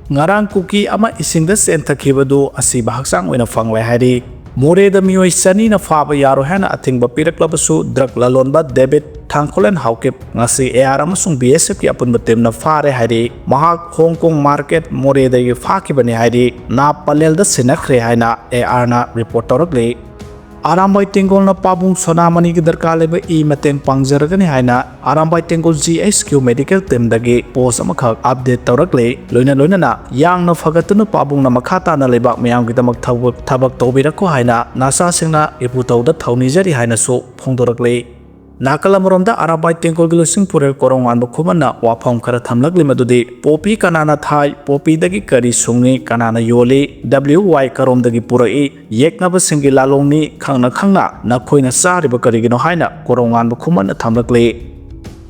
ngarang kuki ama isingda senthakibadu asiba haksang oina fanglai hari moreda mioi sani na faba yaro hana athingba piraklabasu drug lalonba debit thangkolen haukep ngasi AR amasung BSF ki apun batemna phare hari mahak Hong Kong market moreda gi fakibani hari na palel da sinakre haina AR na report torakle Arambai Tengol na pabung Sonamani ki darkar leba I mateng pangjaragani haina Arambai Tengol GHQ medical team dagi post amakak update taurakle loina na yang na fagatuna pabung na makhata na lebak mayam gidamak thabak tawbirako haina nasa singna iputaw da thawni jari haina so phongdorakle Nakalamaromda Arambai Tengol gilusing purel korongan bukumana wapam kara thamlakli madudi popi kanana thai popi dagi kari sungni kanana yoli WY karom dagi purai yeknaba singi lalongni khangna nakhoina sariba karigino haina korongan bukumana thamlakli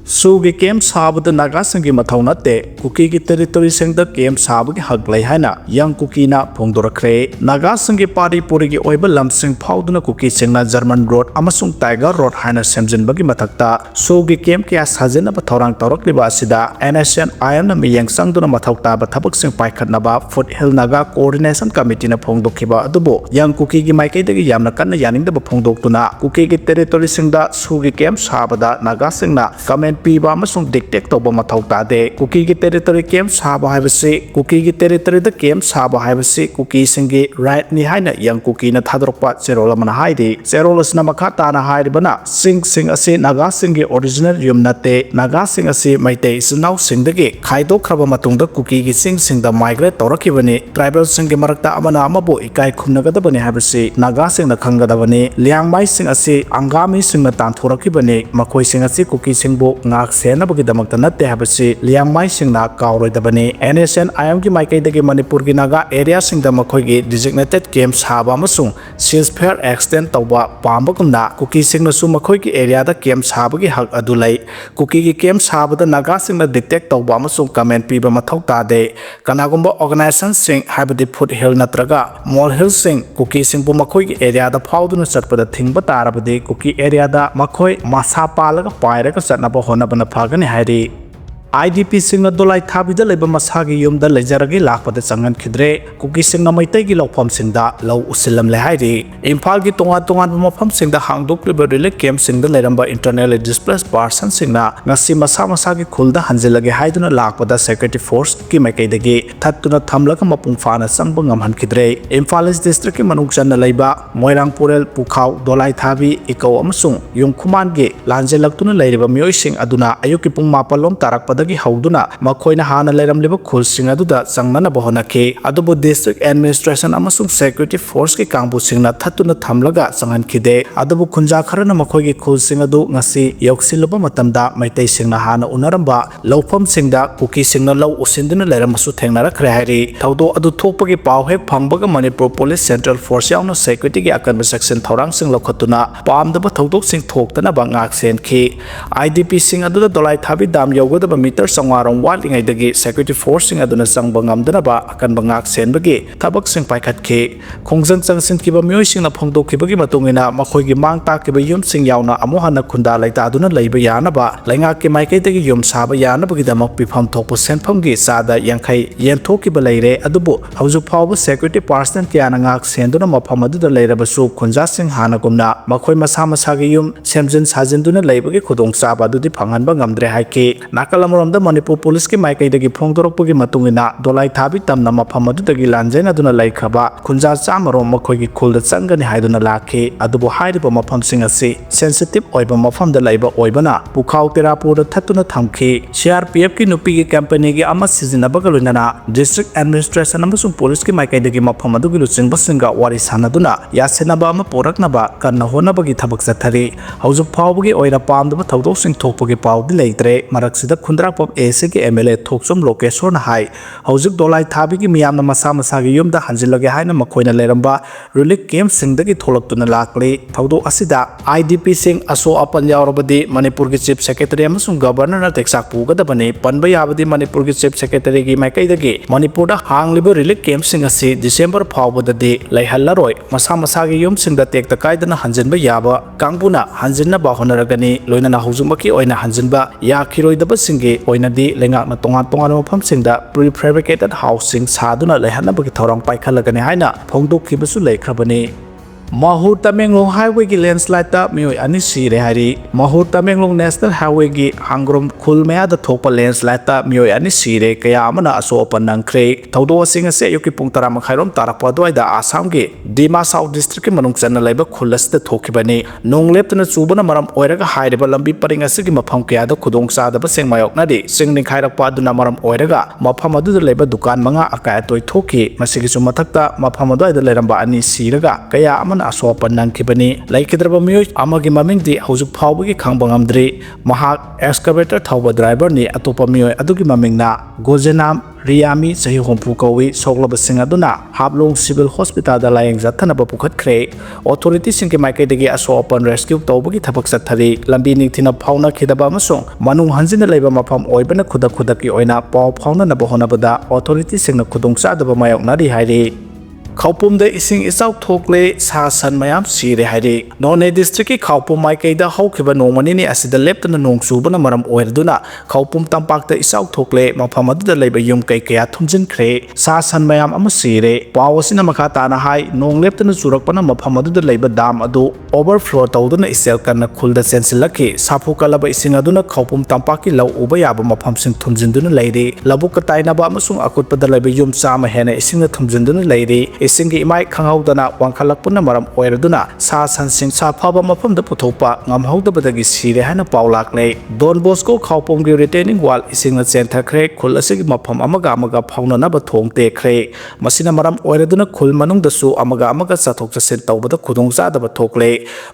Sugi kem sabada naga sangi mathau nate kuki ki territory sengda kem sabagi haglai haina yang kuki na phongdorakre naga sangi pari puri gi oiba lamsing phauduna kuki sengna German road amasung Tiger road haina semjin bagi mathakta sugi kem kya sajena ba thorang torakli ba asida NSN IM na miyang sangduna mathauta ba thabak sing paikhatna ba foothill naga coordination committee na phongdokhiba adubo yang kuki gi maikai dagi yamna kanna yaning da ba phongdoktuna kuki gi territory sengda sugi kem sabada naga sengna comment Piba amasung dictate toba mathau tade kuki gi territory kem saba haibase kuki gi territory da kem saba haibase kuki singi right ni haina yang kuki na thadrokpa cherola mana haidi cherolas na makhata na hairibana sing ase naga singi original yum nate naga sing ase maitei sunau singdagi khaido khraba matungda kuki gi sing da migrate torakibani tribal singi marakta amana amabu ikai khumnagadabani haibase naga sing na khangadabani liangmai sing ase angami sing na tanthorakibani makoi sing ase kuki singbo ngak senabagi damakta natte habasi liangmai singna kauroidabani NSN IM ki maikai dagi Manipur gi naga area singda makhoi gi designated camp saba amasung ceasefire extend tawba pambagumna kuki singna su makhoi gi area da camp saba gi hak adulai kuki gi camp saba da naga singna detect tawba amasung comment piba mathau tade kanagumba organization sing habadi foothill natraga mall hill sing kuki singbu makhoi gi area da phauduna chatpada thingba tarabadi kuki area da makhoi masa palaga pairaga chatnaba honabana phagani hairi IDP singna dolai thabida leba masagi yumda lejaragi lakpada changan khidre kuki singna maitai gi lawpham singda law usilam le hairi imphal gi tonga mafam singda hangdok liba relief camp singda leramba internally displaced person singna ngasi masa gi khulda hanjelage haiduna lakpada security force ki maikai dagi thattuna thamlaga mapung fana sangba ngamhan khidre imphal district ki manungchan laiba moirang purel pukhaw dolai thabi ikaw amasung yungkhuman gi lanjelaktuna leiriba mioi sing aduna ayuki pung mapalom tarakpada gi hauduna makhoina hana leiramliba khulsing aduda changnana bahonake adubu district administration amasung security force ki kangbu singna thatuna thamlaga changan khide adubu khunja kharana makhoi gi khulsing adu ngasi yoksilba matamda maitai singna hana unaramba lawpham singda kuki singna law usinduna leiramasu thengnara khre hairi thaudo adu thokpagi paw hek phangbaga Manipur police central force yauna security gi akan section thorang sing lokhatuna pamdaba thaudok sing thoktana bangak sen khi IDP sing adu dolai thabi dam yogodaba meter sangwarong walingai dagi security force sing aduna sangba ngamdana akan bangak senbagi thabak sing paikhat ke khongjang changsin kiba mioi sing na phongdok kibagi matungina makhoi gi mang ta kiba yum sing yauna amohana khunda laita aduna leiba yana ba lainga ke maikai dagi yum saba yana bagi damak pifam thokpo senpham gi sada yankhai yen thokiba leire adubu hauju phawba security person kiana ngak senduna mafam aduda leirabasu khunja sing hana gumna makhoi masa gi yum semjin sajinduna leibagi khudong chaba adudi phanganba ngamdre haike nakalamromda Manipur police ki maikai dagi phongdorokpagi matungina dolai thabi tamna mafam adudagi lanjaina duna laikhaba khunja chamarom makhoi gi khulda changani haiduna lakhe adubu hairiba mafam sing ase sensitive oiba mafam da laiba oibana pukhaw terapur thatuna thamkhi CRPF ki nupi gi company gi ama sijinabaga loinana district administration amasung police ki maikai dagi mafam adugi luchingba singa wari sanaduna yasenaba ama poraknaba kanna honabagi thabak chathari hauju phawbagi oira pamdaba thaudok sing thokpagi pawdi leitre maraksida khundra pop AC ki MLA thoksom lokeshwar na hai haujuk dolai thabi ki miyamna masa gi yumda hanjilage haina makhoina leramba relief camp singdagi tholaktuna lakle thaudo asida IDP sing aso apan yaurabadi Manipur ki chief secretary amasung governor na teksak pugadabani panba yabadi Manipur ki chief secretary gi maikai dagi Manipur da hangliba relief camp sing ase December phawbadadi laihallaroi masa gi yum singda tekta kaidana hanjinba yaba kangbuna hanjinna bahonaragani loinana haujumaki oina hanjinba yakhiroidaba singi oinadi lengakna tongan tongan mafamsingda prefabricated housing saduna lehanabagi thorang paikhalagani haina phongdokhibasu leikhrabani Mahur Tamenglong Highway ki landslide ta mioi ani sire hari Mahur Tamenglong National Highway ki hangrom khulmaya da thokpa landslide ta mioi ani sire kaya amana asopa nangkhre thodo singa se yoki pung tara makhairom tarakpa doi da Assam ki Dima South District ki manung channa laiba khulas da thokibani nongleptana chubana maram oiraga hairiba lambi paringa sigi mafam kaya da khudong sada ba sengmayok na di singning khairakpa aduna maram oiraga mafam adu da laiba dukan manga akaya toy thoki masigi chu mathakta mafam adoi da lairamba ani siraga kaya asopa nangkibani laikidraba mioi amagi mamingdi haujuk phawbagi khangba ngamdri mahak excavator thawba driver ni atopa mioi adugi mamingna Gojenam Riyami sahi hompu kawi soglaba sing aduna hablong civil hospital da layeng jathanaba pukhat khre authority singke maikai degi asopa rescue tawbagi thabak sathari lambi ni thina phawna khidaba amasung manung hanjina leiba mafam oibana khuda ki oina paw phawna na bahonabada authority singna khudong sadaba mayok nari hairi Khawpum da ising isau thokle sa san mayam sire hairi None district ki Khawpum maikai da hawkhiba nongmani ni asida leptana nong subana maram oirduna Khawpum tampak da isau thokle mafam adu da leiba yum kai kaya thumjin khre sa san mayam ama sire pawasina makha tana hai nong leptana surakpana mafam adu da leiba dam adu overflow tawduna isel kana khulda sensilaki sapu kalaba ising aduna Khawpum tampak ki law uba yaba mafam sing thumjinduna leiri labuk ka tainaba amasung akutpa da leiba yum chama hena ising na thumjinduna leiri isingi imai khanghaudana wangkhalakpuna maram oiraduna sa sansing sa phaba mafamda puthopa ngamhaudabadagi sire hana paulakne Don Bosco Khawpumgi retaining wall isingna chenthakre khul asigi mafam amaga phauna naba thongte khre masina maram oiraduna khul manungdasu amaga sathok chasen tawbada khudongsa daba thokle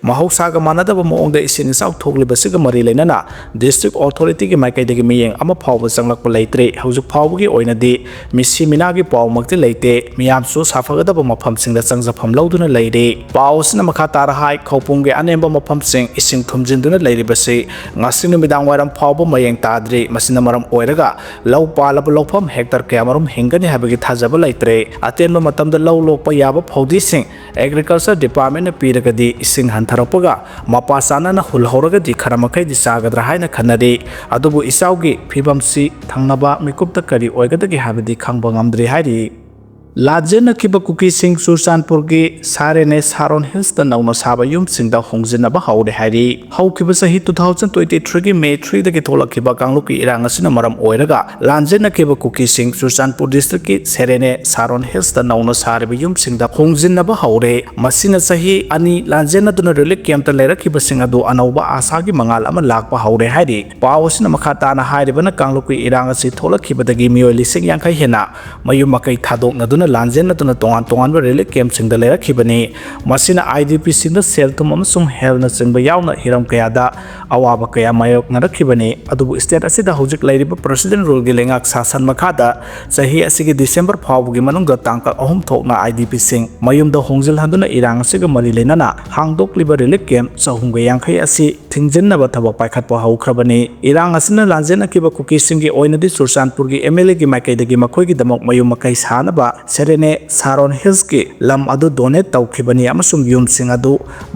mahausaga manadaba moongda ising sau thoklibasiga mari leinana district authority gi maikai miyeng ama phawba changlakpa leitre haujuk phawbagi oinadi misi minagi pawmakti leite miyam su safaga daba mafam singda changjafam lauduna leire pawsina makha tara hai Khawpumgi anemba mafam sing ising thumjinduna leiribasi ngasi numidang wairam phawba mayeng tadri masina maram oiraga law palaba lawfam hectar kaya marum hingani habagi thajaba leitre atenba matamda law lokpa yaba phawdi sing agriculture department na piragadi ising hantharopaga mapa sana na hulhoraga di kharamakhay di sagadra haina khanari adubu isaugi phibamsi thangnaba mikupta kari oigadagi habadi khangba ngamdri hairi Lajena kiba kuki sing Susanpur ki sarene Saron Hills da nauna saba yum sing da hongjina ba haure hari hau kiba sahi 2023 ki May 3 da ki thola kiba kanglu ki irang asina maram oiraga Lajena kiba kuki sing Susanpur district ki serene Saron Hills da nauna sarbe yum sing da hongjina ba haure masina sahi ani Lajena duna relic camp ta lera kiba sing adu anauba asa ki mangal ama lakpa haure hari pawasina makhata na haire bana kanglu ki irang asi thola kiba da gi mioi lising yankai hena mayum makai thadok na Lanjen na tuna tongan relic camp sing da lera khibani masina IDP sing da sel tum amasung hel na sing ba yauna hiram kaya da awaba kaya mayok na rakhibani adubu state asida hojik lairiba president rule gi lengak sasan makhada sahi asigi December phawgi manung da tangkal ahum thokna IDP sing mayum da hongjil handuna irang asiga mari lenana hangdok liba relic camp sahum ga yankhai asi thingjinna ba thabak paikhat pa haukrabani irang asina lanjen akiba kuki sing gi oinadi Sursanpur gi MLA gi makai dagi makhoi gi damok mayum makai sana ba serene Saron Hills ki lam adu donate tawkhibani amasung yum sing adu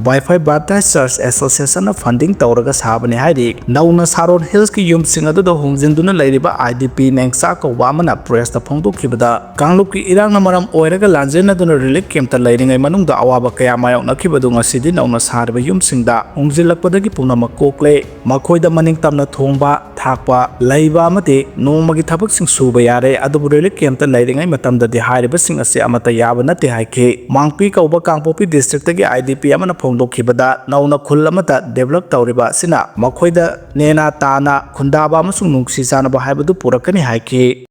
Wi-Fi Baptist Church Association na funding tawraga sabani hairi nauna Saron Hills ki yum sing adu da hongjinduna leiriba IDP nengsa ko wamana press ta phongdokhibada kanglup ki irang na maram oiraga lanjena duna relic camp ta leiringai manung da awaba kaya mayok nakhibadu ngasidi nauna sarba yum sing da hongjilakpadagi punamak kokle makhoida maning tamna thongba thakpa leiba amate nongmagi thabak sing suba yare adu relic camp ta leiringai matamda di sing ase amata yaba nate haike mangpi kauba kangpopi district gi IDP amana phongdokhibada nauna khul amata develop tawriba sina makhoida nena tana khundaba amasung nungsi sana ba haibadu purakani haike